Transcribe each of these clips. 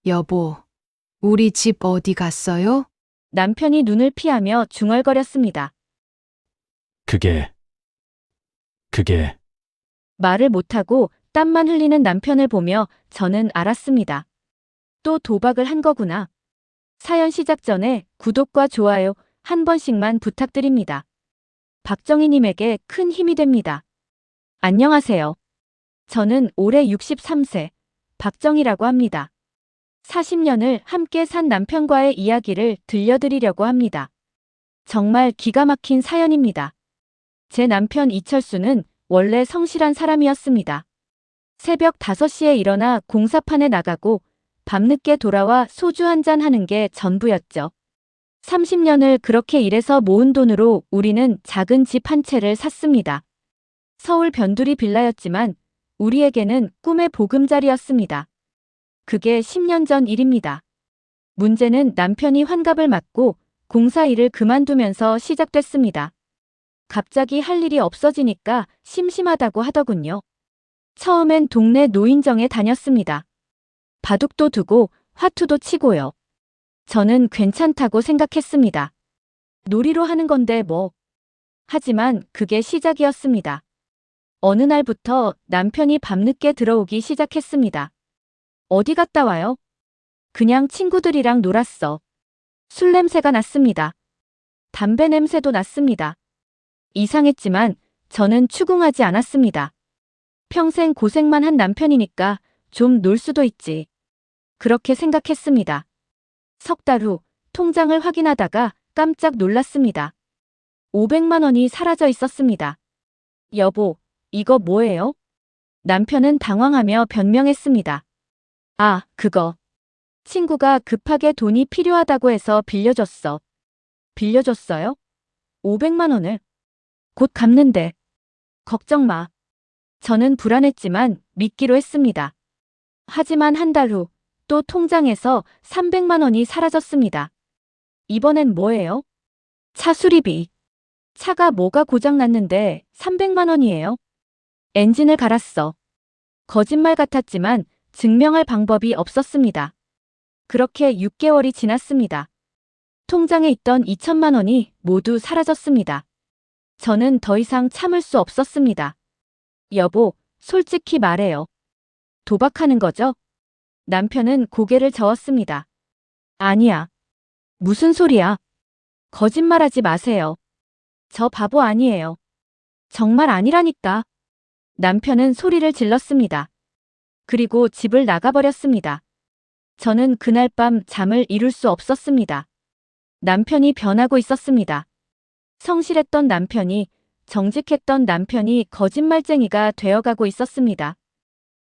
여보, 우리 집 어디 갔어요? 남편이 눈을 피하며 중얼거렸습니다. 그게 말을 못하고 땀만 흘리는 남편을 보며 저는 알았습니다. 또 도박을 한 거구나. 사연 시작 전에 구독과 좋아요 한 번씩만 부탁드립니다. 박정희님에게 큰 힘이 됩니다. 안녕하세요. 저는 올해 63세 박정희라고 합니다. 40년을 함께 산 남편과의 이야기를 들려드리려고 합니다. 정말 기가 막힌 사연입니다. 제 남편 이철수는 원래 성실한 사람이었습니다. 새벽 5시에 일어나 공사판에 나가고 밤늦게 돌아와 소주 한잔 하는 게 전부였죠. 30년을 그렇게 일해서 모은 돈으로 우리는 작은 집 한 채를 샀습니다. 서울 변두리 빌라였지만 우리에게는 꿈의 보금자리였습니다. 그게 10년 전 일입니다. 문제는 남편이 환갑을 맞고 공사 일을 그만두면서 시작됐습니다. 갑자기 할 일이 없어지니까 심심하다고 하더군요. 처음엔 동네 노인정에 다녔습니다. 바둑도 두고 화투도 치고요. 저는 괜찮다고 생각했습니다. 놀이로 하는 건데 뭐. 하지만 그게 시작이었습니다. 어느 날부터 남편이 밤늦게 들어오기 시작했습니다. 어디 갔다 와요? 그냥 친구들이랑 놀았어. 술 냄새가 났습니다. 담배 냄새도 났습니다. 이상했지만 저는 추궁하지 않았습니다. 평생 고생만 한 남편이니까 좀 놀 수도 있지. 그렇게 생각했습니다. 석 달 후 통장을 확인하다가 깜짝 놀랐습니다. 500만 원이 사라져 있었습니다. 여보, 이거 뭐예요? 남편은 당황하며 변명했습니다. 아, 그거. 친구가 급하게 돈이 필요하다고 해서 빌려줬어. 빌려줬어요? 500만 원을? 곧 갚는데. 걱정 마. 저는 불안했지만 믿기로 했습니다. 하지만 한 달 후 또 통장에서 300만 원이 사라졌습니다. 이번엔 뭐예요? 차 수리비. 차가 뭐가 고장났는데 300만 원이에요? 엔진을 갈았어. 거짓말 같았지만 증명할 방법이 없었습니다. 그렇게 6개월이 지났습니다. 통장에 있던 2천만 원이 모두 사라졌습니다. 저는 더 이상 참을 수 없었습니다. 여보, 솔직히 말해요. 도박하는 거죠? 남편은 고개를 저었습니다. 아니야. 무슨 소리야? 거짓말하지 마세요. 저 바보 아니에요. 정말 아니라니까. 남편은 소리를 질렀습니다. 그리고 집을 나가버렸습니다. 저는 그날 밤 잠을 이룰 수 없었습니다. 남편이 변하고 있었습니다. 성실했던 남편이, 정직했던 남편이 거짓말쟁이가 되어가고 있었습니다.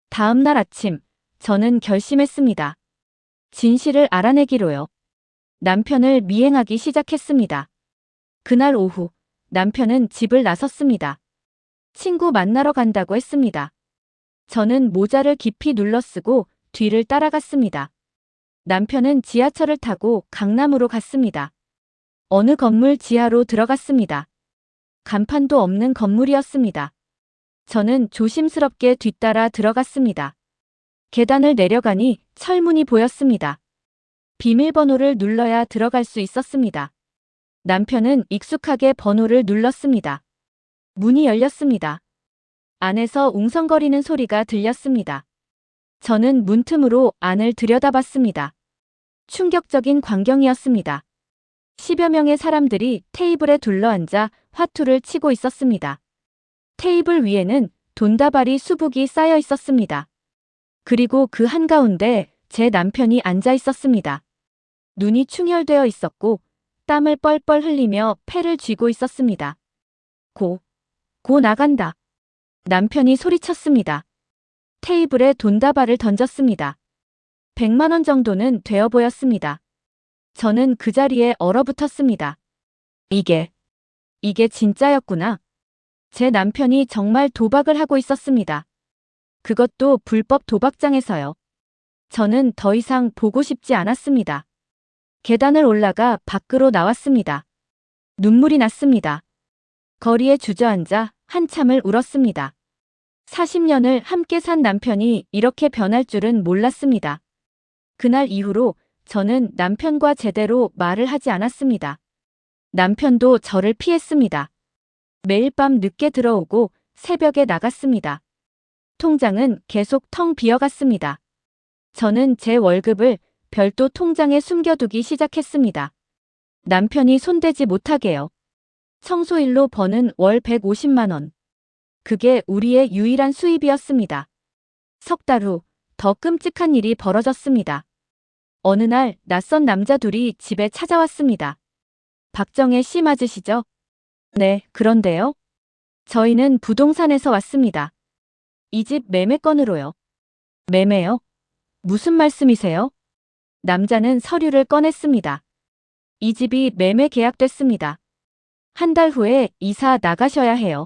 다음 날 아침, 저는 결심했습니다. 진실을 알아내기로요. 남편을 미행하기 시작했습니다. 그날 오후, 남편은 집을 나섰습니다. 친구 만나러 간다고 했습니다. 저는 모자를 깊이 눌러쓰고 뒤를 따라갔습니다. 남편은 지하철을 타고 강남으로 갔습니다. 어느 건물 지하로 들어갔습니다. 간판도 없는 건물이었습니다. 저는 조심스럽게 뒤따라 들어갔습니다. 계단을 내려가니 철문이 보였습니다. 비밀번호를 눌러야 들어갈 수 있었습니다. 남편은 익숙하게 번호를 눌렀습니다. 문이 열렸습니다. 안에서 웅성거리는 소리가 들렸습니다. 저는 문틈으로 안을 들여다봤습니다. 충격적인 광경이었습니다. 10여 명의 사람들이 테이블에 둘러앉아 화투를 치고 있었습니다. 테이블 위에는 돈다발이 수북이 쌓여 있었습니다. 그리고 그 한가운데 제 남편이 앉아 있었습니다. 눈이 충혈되어 있었고 땀을 뻘뻘 흘리며 패를 쥐고 있었습니다. 고 나간다. 남편이 소리쳤습니다. 테이블에 돈다발을 던졌습니다. 100만 원 정도는 되어 보였습니다. 저는 그 자리에 얼어붙었습니다. 이게 진짜였구나. 제 남편이 정말 도박을 하고 있었습니다. 그것도 불법 도박장에서요. 저는 더 이상 보고 싶지 않았습니다. 계단을 올라가 밖으로 나왔습니다. 눈물이 났습니다. 거리에 주저앉아 한참을 울었습니다. 40년을 함께 산 남편이 이렇게 변할 줄은 몰랐습니다. 그날 이후로 저는 남편과 제대로 말을 하지 않았습니다. 남편도 저를 피했습니다. 매일 밤 늦게 들어오고 새벽에 나갔습니다. 통장은 계속 텅 비어갔습니다. 저는 제 월급을 별도 통장에 숨겨두기 시작했습니다. 남편이 손대지 못하게요. 청소일로 버는 월 150만 원. 그게 우리의 유일한 수입이었습니다. 석 달 후 더 끔찍한 일이 벌어졌습니다. 어느 날 낯선 남자 둘이 집에 찾아왔습니다. 박정혜 씨 맞으시죠? 네, 그런데요. 저희는 부동산에서 왔습니다. 이 집 매매건으로요. 매매요? 무슨 말씀이세요? 남자는 서류를 꺼냈습니다. 이 집이 매매 계약됐습니다. 한 달 후에 이사 나가셔야 해요.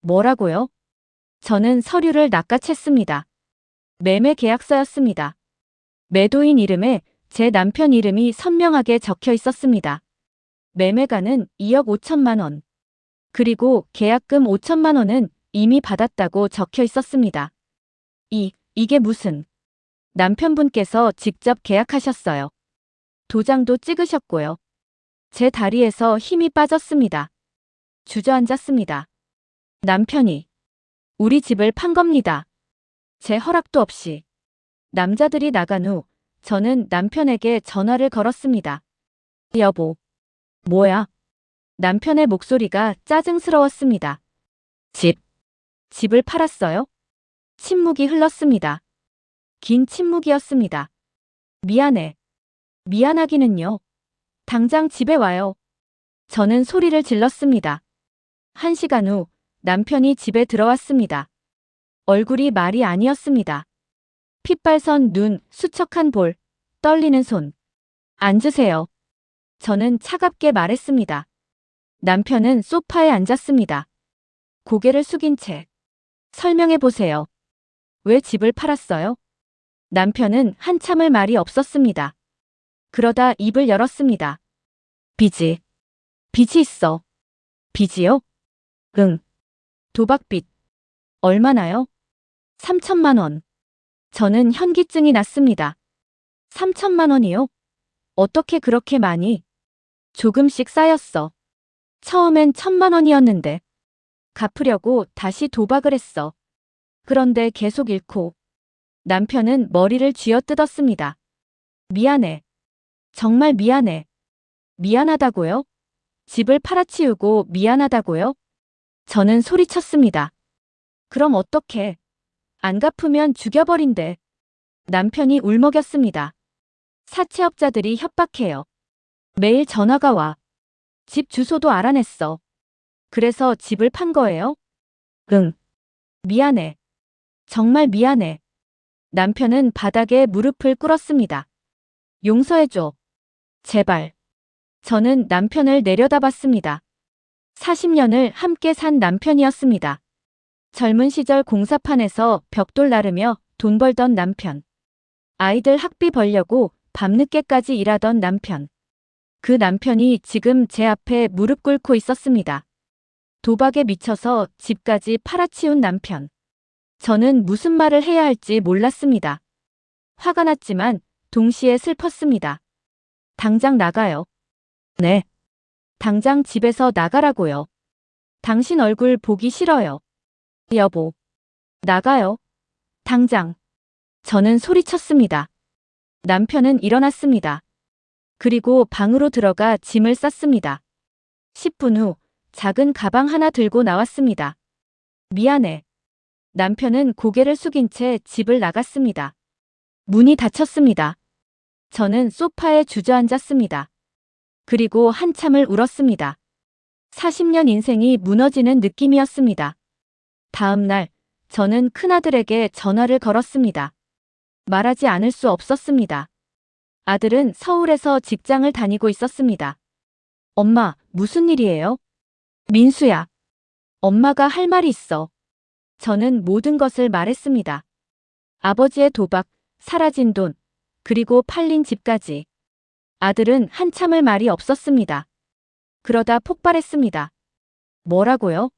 뭐라고요? 저는 서류를 낚아챘습니다. 매매 계약서였습니다. 매도인 이름에 제 남편 이름이 선명하게 적혀 있었습니다. 매매가는 2억 5천만 원. 그리고 계약금 5천만 원은 이미 받았다고 적혀 있었습니다. 이게 무슨? 남편분께서 직접 계약하셨어요. 도장도 찍으셨고요. 제 다리에서 힘이 빠졌습니다. 주저앉았습니다. 남편이 우리 집을 판 겁니다. 제 허락도 없이. 남자들이 나간 후 저는 남편에게 전화를 걸었습니다. 여보. 뭐야? 남편의 목소리가 짜증스러웠습니다. 집을 팔았어요? 침묵이 흘렀습니다. 긴 침묵이었습니다. 미안해. 미안하기는요. 당장 집에 와요. 저는 소리를 질렀습니다. 1시간 후 남편이 집에 들어왔습니다. 얼굴이 말이 아니었습니다. 핏발선 눈, 수척한 볼, 떨리는 손. 앉으세요. 저는 차갑게 말했습니다. 남편은 소파에 앉았습니다. 고개를 숙인 채. 설명해 보세요. 왜 집을 팔았어요? 남편은 한참을 말이 없었습니다. 그러다 입을 열었습니다. 빚이 있어. 빚이요? 응. 도박빚. 얼마나요? 3천만 원. 저는 현기증이 났습니다. 3천만 원이요? 어떻게 그렇게 많이? 조금씩 쌓였어. 처음엔 1,000만 원이었는데. 갚으려고 다시 도박을 했어. 그런데 계속 잃고. 남편은 머리를 쥐어뜯었습니다. 미안해. 정말 미안해. 미안하다고요? 집을 팔아치우고 미안하다고요? 저는 소리쳤습니다. 그럼 어떡해? 안 갚으면 죽여버린대. 남편이 울먹였습니다. 사채업자들이 협박해요. 매일 전화가 와. 집 주소도 알아냈어. 그래서 집을 판 거예요? 응. 미안해. 정말 미안해. 남편은 바닥에 무릎을 꿇었습니다. 용서해줘. 제발. 저는 남편을 내려다봤습니다. 40년을 함께 산 남편이었습니다. 젊은 시절 공사판에서 벽돌 나르며 돈 벌던 남편. 아이들 학비 벌려고 밤늦게까지 일하던 남편. 그 남편이 지금 제 앞에 무릎 꿇고 있었습니다. 도박에 미쳐서 집까지 팔아치운 남편. 저는 무슨 말을 해야 할지 몰랐습니다. 화가 났지만 동시에 슬펐습니다. 당장 나가요. 네. 당장 집에서 나가라고요. 당신 얼굴 보기 싫어요. 여보. 나가요. 당장. 저는 소리쳤습니다. 남편은 일어났습니다. 그리고 방으로 들어가 짐을 쌌습니다. 10분 후 작은 가방 하나 들고 나왔습니다. 미안해. 남편은 고개를 숙인 채 집을 나갔습니다. 문이 닫혔습니다. 저는 소파에 주저앉았습니다. 그리고 한참을 울었습니다. 40년 인생이 무너지는 느낌이었습니다. 다음 날 저는 큰아들에게 전화를 걸었습니다. 말하지 않을 수 없었습니다. 아들은 서울에서 직장을 다니고 있었습니다. 엄마, 무슨 일이에요? 민수야. 엄마가 할 말이 있어. 저는 모든 것을 말했습니다. 아버지의 도박, 사라진 돈, 그리고 팔린 집까지. 아들은 한참을 말이 없었습니다. 그러다 폭발했습니다. 뭐라고요?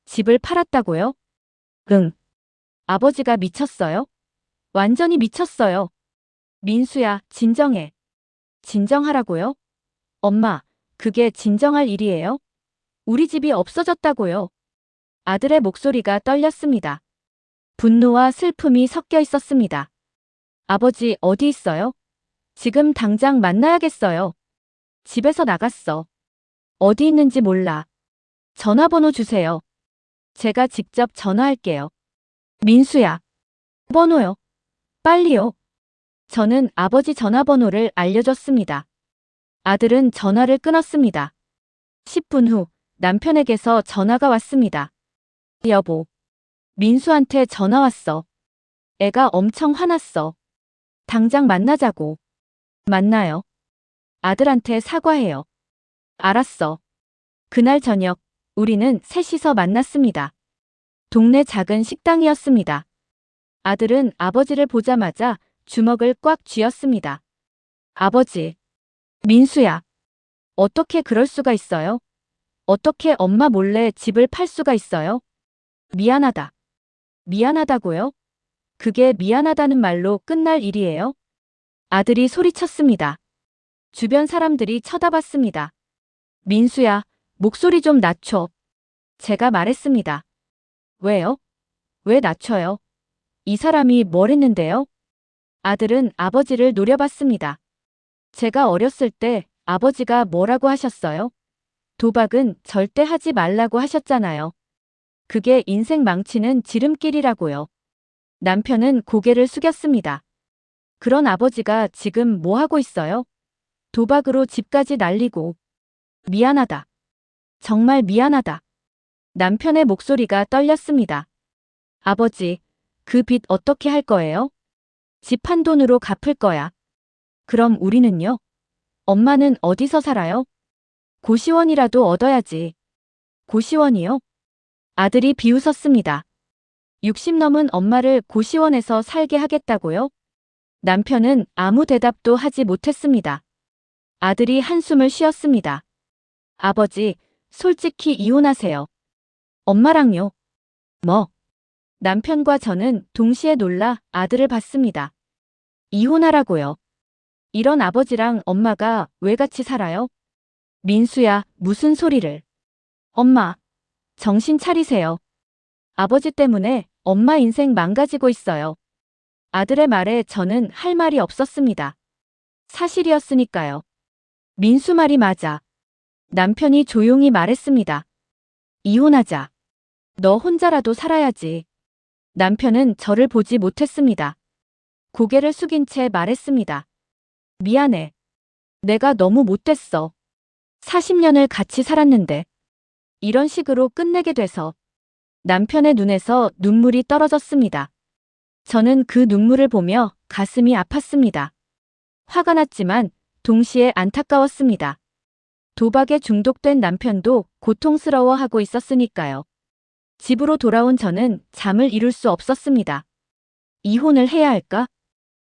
집을 팔았다고요? 응. 아버지가 미쳤어요? 완전히 미쳤어요. 민수야, 진정해. 진정하라고요? 엄마, 그게 진정할 일이에요? 우리 집이 없어졌다고요. 아들의 목소리가 떨렸습니다. 분노와 슬픔이 섞여 있었습니다. 아버지 어디 있어요? 지금 당장 만나야겠어요. 집에서 나갔어. 어디 있는지 몰라. 전화번호 주세요. 제가 직접 전화할게요. 민수야. 번호요. 빨리요. 저는 아버지 전화번호를 알려줬습니다. 아들은 전화를 끊었습니다. 10분 후 남편에게서 전화가 왔습니다. 여보. 민수한테 전화 왔어. 애가 엄청 화났어. 당장 만나자고. 만나요. 아들한테 사과해요. 알았어. 그날 저녁 우리는 셋이서 만났습니다. 동네 작은 식당이었습니다. 아들은 아버지를 보자마자 주먹을 꽉 쥐었습니다. 아버지. 민수야. 어떻게 그럴 수가 있어요? 어떻게 엄마 몰래 집을 팔 수가 있어요? 미안하다. 미안하다고요? 그게 미안하다는 말로 끝날 일이에요? 아들이 소리쳤습니다. 주변 사람들이 쳐다봤습니다. 민수야, 목소리 좀 낮춰. 제가 말했습니다. 왜요? 왜 낮춰요? 이 사람이 뭘 했는데요? 아들은 아버지를 노려봤습니다. 제가 어렸을 때 아버지가 뭐라고 하셨어요? 도박은 절대 하지 말라고 하셨잖아요. 그게 인생 망치는 지름길이라고요. 남편은 고개를 숙였습니다. 그런 아버지가 지금 뭐 하고 있어요? 도박으로 집까지 날리고. 미안하다. 정말 미안하다. 남편의 목소리가 떨렸습니다. 아버지, 그 빚 어떻게 할 거예요? 집 한 돈으로 갚을 거야. 그럼 우리는요? 엄마는 어디서 살아요? 고시원이라도 얻어야지. 고시원이요? 아들이 비웃었습니다. 60 넘은 엄마를 고시원에서 살게 하겠다고요? 남편은 아무 대답도 하지 못했습니다. 아들이 한숨을 쉬었습니다. 아버지, 솔직히 이혼하세요. 엄마랑요? 뭐? 남편과 저는 동시에 놀라 아들을 봤습니다. 이혼하라고요. 이런 아버지랑 엄마가 왜 같이 살아요? 민수야, 무슨 소리를. 엄마, 정신 차리세요. 아버지 때문에 엄마 인생 망가지고 있어요. 아들의 말에 저는 할 말이 없었습니다. 사실이었으니까요. 민수 말이 맞아. 남편이 조용히 말했습니다. 이혼하자. 너 혼자라도 살아야지. 남편은 저를 보지 못했습니다. 고개를 숙인 채 말했습니다. 미안해. 내가 너무 못됐어. 40년을 같이 살았는데. 이런 식으로 끝내게 돼서. 남편의 눈에서 눈물이 떨어졌습니다. 저는 그 눈물을 보며 가슴이 아팠습니다. 화가 났지만 동시에 안타까웠습니다. 도박에 중독된 남편도 고통스러워하고 있었으니까요. 집으로 돌아온 저는 잠을 이룰 수 없었습니다. 이혼을 해야 할까?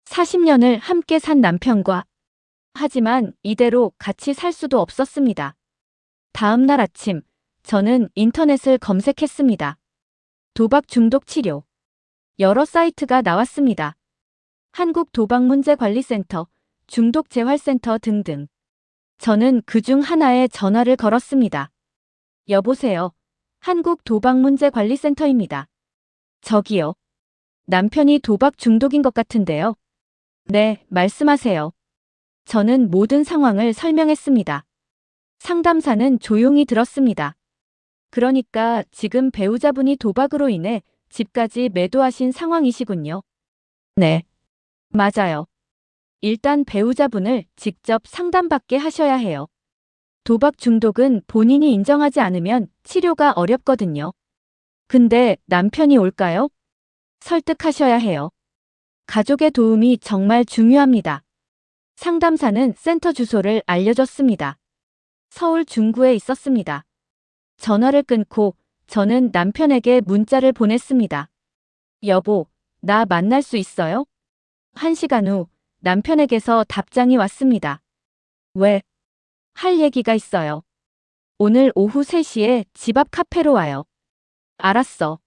40년을 함께 산 남편과. 하지만 이대로 같이 살 수도 없었습니다. 다음 날 아침, 저는 인터넷을 검색했습니다. 도박 중독 치료. 여러 사이트가 나왔습니다. 한국도박문제관리센터, 중독재활센터 등등. 저는 그중 하나에 전화를 걸었습니다. 여보세요. 한국도박문제관리센터입니다. 저기요. 남편이 도박 중독인 것 같은데요. 네, 말씀하세요. 저는 모든 상황을 설명했습니다. 상담사는 조용히 들었습니다. 그러니까 지금 배우자분이 도박으로 인해 집까지 매도하신 상황이시군요. 네. 맞아요. 일단 배우자분을 직접 상담받게 하셔야 해요. 도박 중독은 본인이 인정하지 않으면 치료가 어렵거든요. 근데 남편이 올까요? 설득하셔야 해요. 가족의 도움이 정말 중요합니다. 상담사는 센터 주소를 알려줬습니다. 서울 중구에 있었습니다. 전화를 끊고 저는 남편에게 문자를 보냈습니다. 여보, 나 만날 수 있어요? 1시간 후 남편에게서 답장이 왔습니다. 왜? 할 얘기가 있어요. 오늘 오후 3시에 집 앞 카페로 와요. 알았어.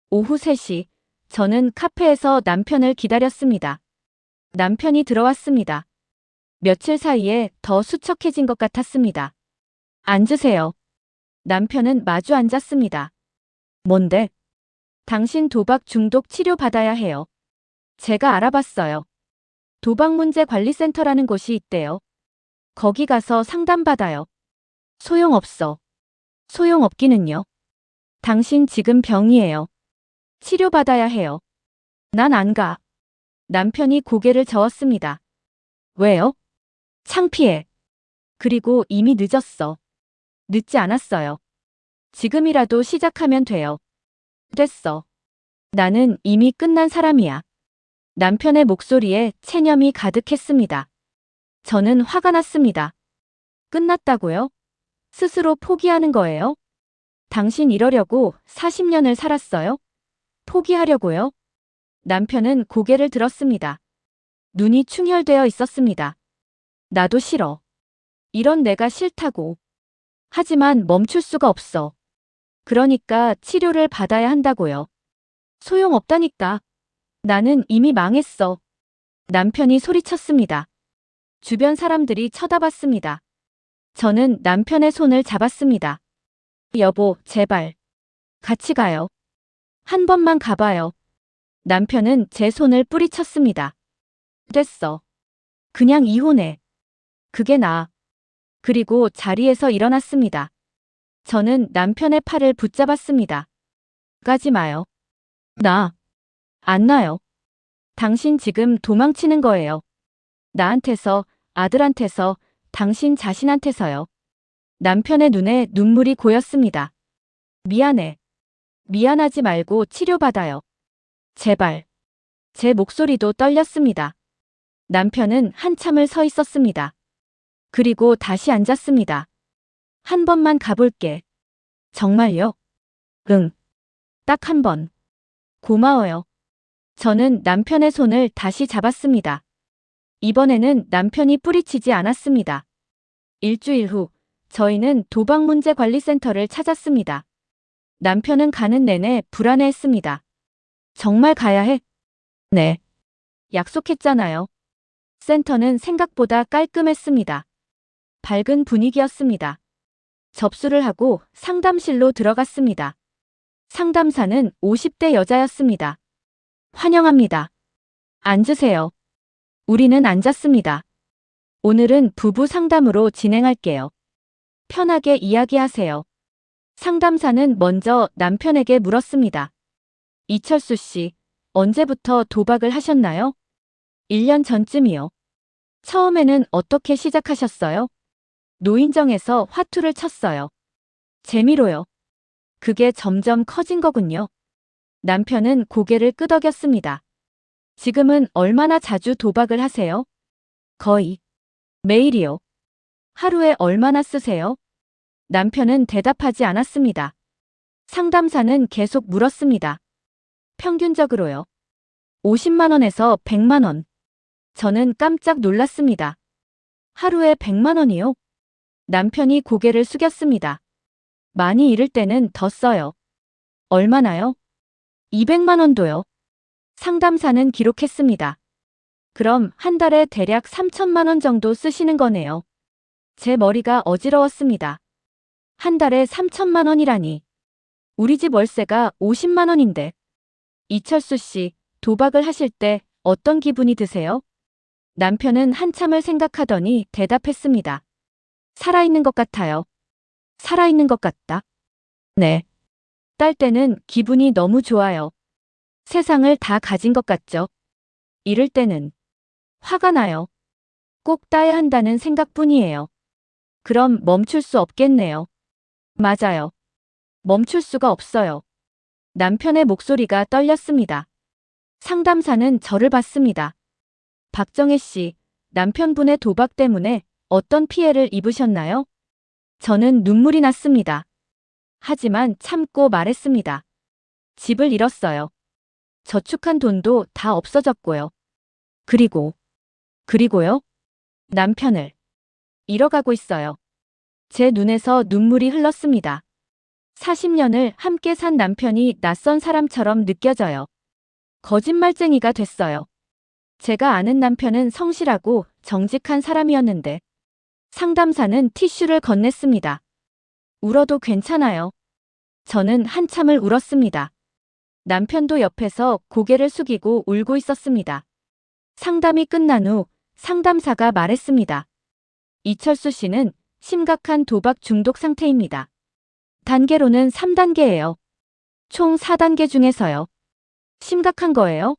오후 3시, 저는 카페에서 남편을 기다렸습니다. 남편이 들어왔습니다. 며칠 사이에 더 수척해진 것 같았습니다. 앉으세요. 남편은 마주 앉았습니다. 뭔데? 당신 도박 중독 치료 받아야 해요. 제가 알아봤어요. 도박문제관리센터라는 곳이 있대요. 거기 가서 상담받아요. 소용없어. 소용없기는요. 당신 지금 병이에요. 치료받아야 해요. 난 안 가. 남편이 고개를 저었습니다. 왜요? 창피해. 그리고 이미 늦었어. 늦지 않았어요. 지금이라도 시작하면 돼요. 됐어. 나는 이미 끝난 사람이야. 남편의 목소리에 체념이 가득했습니다. 저는 화가 났습니다. 끝났다고요? 스스로 포기하는 거예요? 당신 이러려고 40년을 살았어요? 포기하려고요? 남편은 고개를 들었습니다. 눈이 충혈되어 있었습니다. 나도 싫어. 이런 내가 싫다고. 하지만 멈출 수가 없어. 그러니까 치료를 받아야 한다고요. 소용없다니까. 나는 이미 망했어. 남편이 소리쳤습니다. 주변 사람들이 쳐다봤습니다. 저는 남편의 손을 잡았습니다. 여보, 제발. 같이 가요. 한 번만 가봐요. 남편은 제 손을 뿌리쳤습니다. 됐어. 그냥 이혼해. 그게 나아. 그리고 자리에서 일어났습니다. 저는 남편의 팔을 붙잡았습니다. 가지 마요. 안 나요. 당신 지금 도망치는 거예요. 나한테서, 아들한테서, 당신 자신한테서요. 남편의 눈에 눈물이 고였습니다. 미안해. 미안하지 말고 치료받아요. 제발. 제 목소리도 떨렸습니다. 남편은 한참을 서 있었습니다. 그리고 다시 앉았습니다. 한 번만 가볼게. 정말요? 응. 딱 한 번. 고마워요. 저는 남편의 손을 다시 잡았습니다. 이번에는 남편이 뿌리치지 않았습니다. 일주일 후, 저희는 도박문제관리센터를 찾았습니다. 남편은 가는 내내 불안해했습니다. 정말 가야 해? 네. 약속했잖아요. 센터는 생각보다 깔끔했습니다. 밝은 분위기였습니다. 접수를 하고 상담실로 들어갔습니다. 상담사는 50대 여자였습니다. 환영합니다. 앉으세요. 우리는 앉았습니다. 오늘은 부부 상담으로 진행할게요. 편하게 이야기하세요. 상담사는 먼저 남편에게 물었습니다. 이철수 씨, 언제부터 도박을 하셨나요? 1년 전쯤이요. 처음에는 어떻게 시작하셨어요? 노인정에서 화투를 쳤어요. 재미로요. 그게 점점 커진 거군요. 남편은 고개를 끄덕였습니다. 지금은 얼마나 자주 도박을 하세요? 거의 매일이요. 하루에 얼마나 쓰세요? 남편은 대답하지 않았습니다. 상담사는 계속 물었습니다. 평균적으로요. 50만 원에서 100만 원. 저는 깜짝 놀랐습니다. 하루에 100만 원이요? 남편이 고개를 숙였습니다. 많이 잃을 때는 더 써요. 얼마나요? 200만 원도요. 상담사는 기록했습니다. 그럼 한 달에 대략 3천만 원 정도 쓰시는 거네요. 제 머리가 어지러웠습니다. 한 달에 3천만 원이라니. 우리 집 월세가 50만 원인데. 이철수 씨, 도박을 하실 때 어떤 기분이 드세요? 남편은 한참을 생각하더니 대답했습니다. 살아있는 것 같아요. 살아있는 것 같다. 네. 딸 때는 기분이 너무 좋아요. 세상을 다 가진 것 같죠? 이럴 때는 화가 나요. 꼭 따야 한다는 생각뿐이에요. 그럼 멈출 수 없겠네요. 맞아요. 멈출 수가 없어요. 남편의 목소리가 떨렸습니다. 상담사는 저를 봤습니다. 박정혜 씨, 남편분의 도박 때문에 어떤 피해를 입으셨나요? 저는 눈물이 났습니다. 하지만 참고 말했습니다. 집을 잃었어요. 저축한 돈도 다 없어졌고요. 그리고요? 남편을 잃어가고 있어요. 제 눈에서 눈물이 흘렀습니다. 40년을 함께 산 남편이 낯선 사람처럼 느껴져요. 거짓말쟁이가 됐어요. 제가 아는 남편은 성실하고 정직한 사람이었는데 상담사는 티슈를 건넸습니다. 울어도 괜찮아요. 저는 한참을 울었습니다. 남편도 옆에서 고개를 숙이고 울고 있었습니다. 상담이 끝난 후 상담사가 말했습니다. 이철수 씨는 심각한 도박 중독 상태입니다. 단계로는 3단계예요. 총 4단계 중에서요. 심각한 거예요?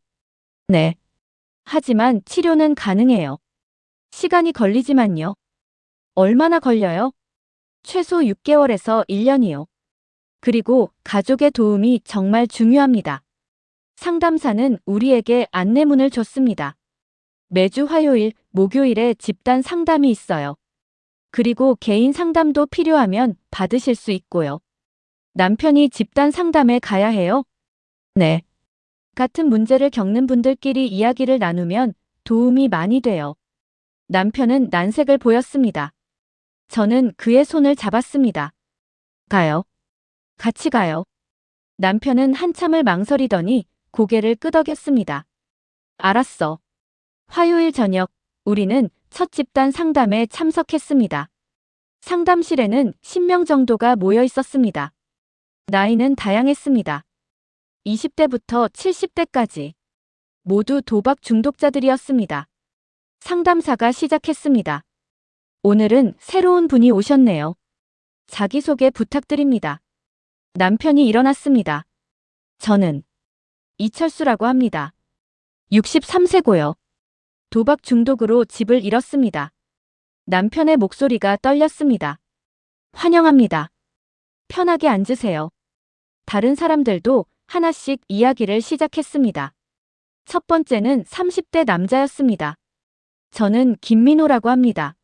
네. 하지만 치료는 가능해요. 시간이 걸리지만요. 얼마나 걸려요? 최소 6개월에서 1년이요. 그리고 가족의 도움이 정말 중요합니다. 상담사는 우리에게 안내문을 줬습니다. 매주 화요일, 목요일에 집단 상담이 있어요. 그리고 개인 상담도 필요하면 받으실 수 있고요. 남편이 집단 상담에 가야 해요? 네. 같은 문제를 겪는 분들끼리 이야기를 나누면 도움이 많이 돼요. 남편은 난색을 보였습니다. 저는 그의 손을 잡았습니다. 가요. 같이 가요. 남편은 한참을 망설이더니 고개를 끄덕였습니다. 알았어. 화요일 저녁, 우리는 첫 집단 상담에 참석했습니다. 상담실에는 10명 정도가 모여 있었습니다. 나이는 다양했습니다. 20대부터 70대까지. 모두 도박 중독자들이었습니다. 상담사가 시작했습니다. 오늘은 새로운 분이 오셨네요. 자기소개 부탁드립니다. 남편이 일어났습니다. 저는 이철수라고 합니다. 63세고요. 도박 중독으로 집을 잃었습니다. 남편의 목소리가 떨렸습니다. 환영합니다. 편하게 앉으세요. 다른 사람들도 하나씩 이야기를 시작했습니다. 첫 번째는 30대 남자였습니다. 저는 김민호라고 합니다.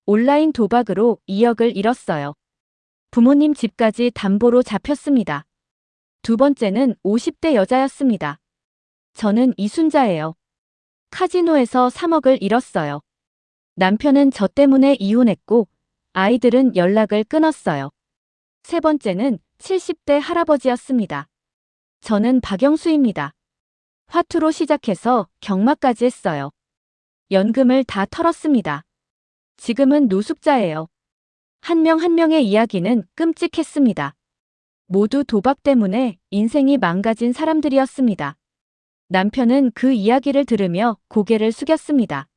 온라인 도박으로 2억을 잃었어요. 부모님 집까지 담보로 잡혔습니다. 두 번째는 50대 여자였습니다. 저는 이순자예요. 카지노에서 3억을 잃었어요. 남편은 저 때문에 이혼했고 아이들은 연락을 끊었어요. 세 번째는 70대 할아버지였습니다. 저는 박영수입니다. 화투로 시작해서 경마까지 했어요. 연금을 다 털었습니다. 지금은 노숙자예요. 한 명 한 명의 이야기는 끔찍했습니다. 모두 도박 때문에 인생이 망가진 사람들이었습니다. 남편은 그 이야기를 들으며 고개를 숙였습니다.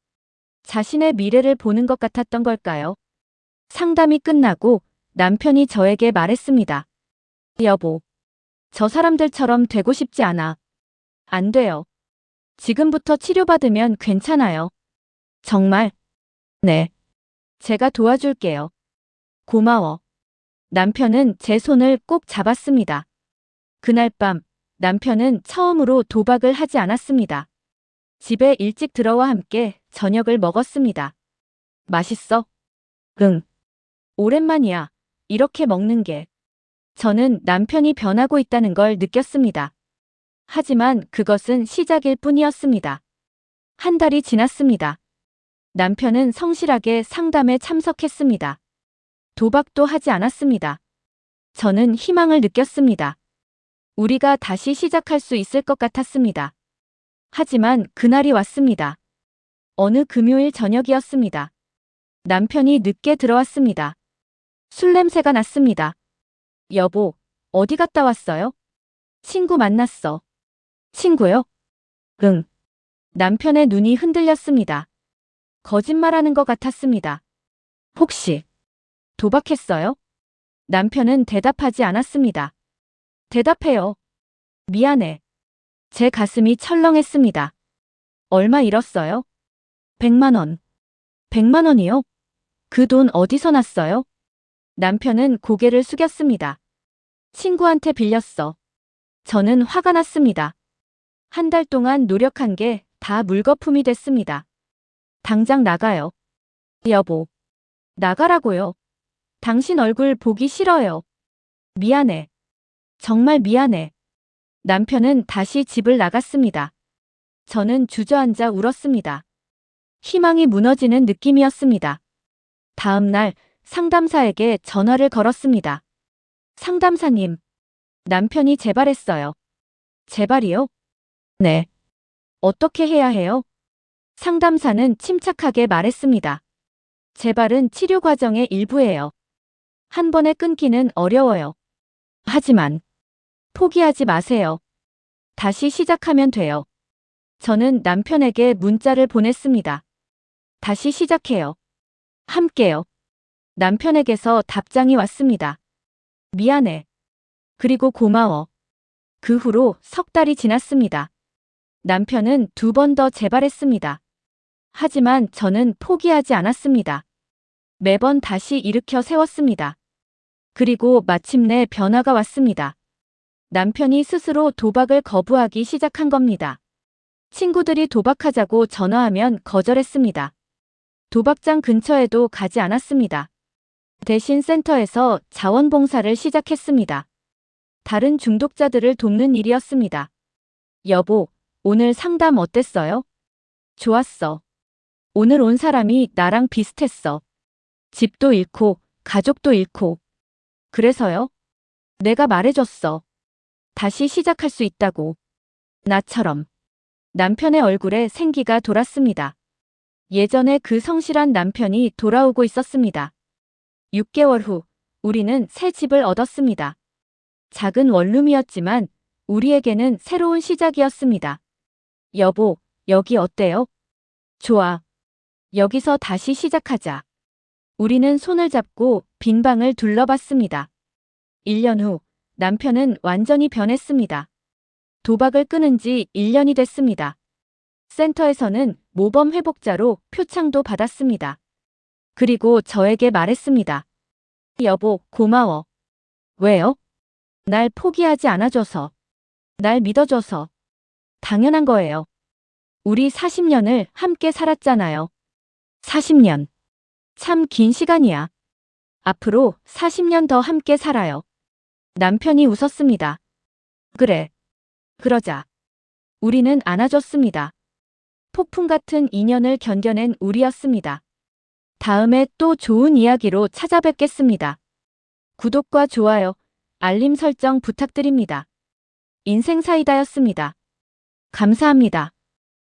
자신의 미래를 보는 것 같았던 걸까요? 상담이 끝나고 남편이 저에게 말했습니다. 여보, 저 사람들처럼 되고 싶지 않아. 안 돼요. 지금부터 치료받으면 괜찮아요. 정말? 네. 제가 도와줄게요. 고마워. 남편은 제 손을 꼭 잡았습니다. 그날 밤 남편은 처음으로 도박을 하지 않았습니다. 집에 일찍 들어와 함께 저녁을 먹었습니다. 맛있어? 응. 오랜만이야. 이렇게 먹는 게. 저는 남편이 변하고 있다는 걸 느꼈습니다. 하지만 그것은 시작일 뿐이었습니다. 한 달이 지났습니다. 남편은 성실하게 상담에 참석했습니다. 도박도 하지 않았습니다. 저는 희망을 느꼈습니다. 우리가 다시 시작할 수 있을 것 같았습니다. 하지만 그날이 왔습니다. 어느 금요일 저녁이었습니다. 남편이 늦게 들어왔습니다. 술 냄새가 났습니다. 여보, 어디 갔다 왔어요? 친구 만났어. 친구요? 응. 남편의 눈이 흔들렸습니다. 거짓말하는 것 같았습니다. 혹시 도박했어요? 남편은 대답하지 않았습니다. 대답해요. 미안해. 제 가슴이 철렁했습니다. 얼마 잃었어요? 100만 원. 100만 원이요? 그 돈 어디서 났어요? 남편은 고개를 숙였습니다. 친구한테 빌렸어. 저는 화가 났습니다. 한 달 동안 노력한 게 다 물거품이 됐습니다. 당장 나가요. 여보. 나가라고요. 당신 얼굴 보기 싫어요. 미안해. 정말 미안해. 남편은 다시 집을 나갔습니다. 저는 주저앉아 울었습니다. 희망이 무너지는 느낌이었습니다. 다음 날 상담사에게 전화를 걸었습니다. 상담사님, 남편이 재발했어요. 재발이요? 네. 어떻게 해야 해요? 상담사는 침착하게 말했습니다. 재발은 치료 과정의 일부예요. 한 번에 끊기는 어려워요. 하지만 포기하지 마세요. 다시 시작하면 돼요. 저는 남편에게 문자를 보냈습니다. 다시 시작해요. 함께요. 남편에게서 답장이 왔습니다. 미안해. 그리고 고마워. 그 후로 석 달이 지났습니다. 남편은 2번 더 재발했습니다. 하지만 저는 포기하지 않았습니다. 매번 다시 일으켜 세웠습니다. 그리고 마침내 변화가 왔습니다. 남편이 스스로 도박을 거부하기 시작한 겁니다. 친구들이 도박하자고 전화하면 거절했습니다. 도박장 근처에도 가지 않았습니다. 대신 센터에서 자원봉사를 시작했습니다. 다른 중독자들을 돕는 일이었습니다. 여보, 오늘 상담 어땠어요? 좋았어. 오늘 온 사람이 나랑 비슷했어. 집도 잃고, 가족도 잃고. 그래서요? 내가 말해줬어. 다시 시작할 수 있다고. 나처럼. 남편의 얼굴에 생기가 돌았습니다. 예전에 그 성실한 남편이 돌아오고 있었습니다. 6개월 후, 우리는 새 집을 얻었습니다. 작은 원룸이었지만 우리에게는 새로운 시작이었습니다. 여보, 여기 어때요? 좋아. 여기서 다시 시작하자. 우리는 손을 잡고 빈 방을 둘러봤습니다. 1년 후, 남편은 완전히 변했습니다. 도박을 끊은 지 1년이 됐습니다. 센터에서는 모범 회복자로 표창도 받았습니다. 그리고 저에게 말했습니다. 여보, 고마워. 왜요? 날 포기하지 않아줘서. 날 믿어줘서. 당연한 거예요. 우리 40년을 함께 살았잖아요. 40년. 참 긴 시간이야. 앞으로 40년 더 함께 살아요. 남편이 웃었습니다. 그래. 그러자. 우리는 안아줬습니다. 폭풍 같은 2년을 견뎌낸 우리였습니다. 다음에 또 좋은 이야기로 찾아뵙겠습니다. 구독과 좋아요, 알림 설정 부탁드립니다. 인생 사이다였습니다. 감사합니다.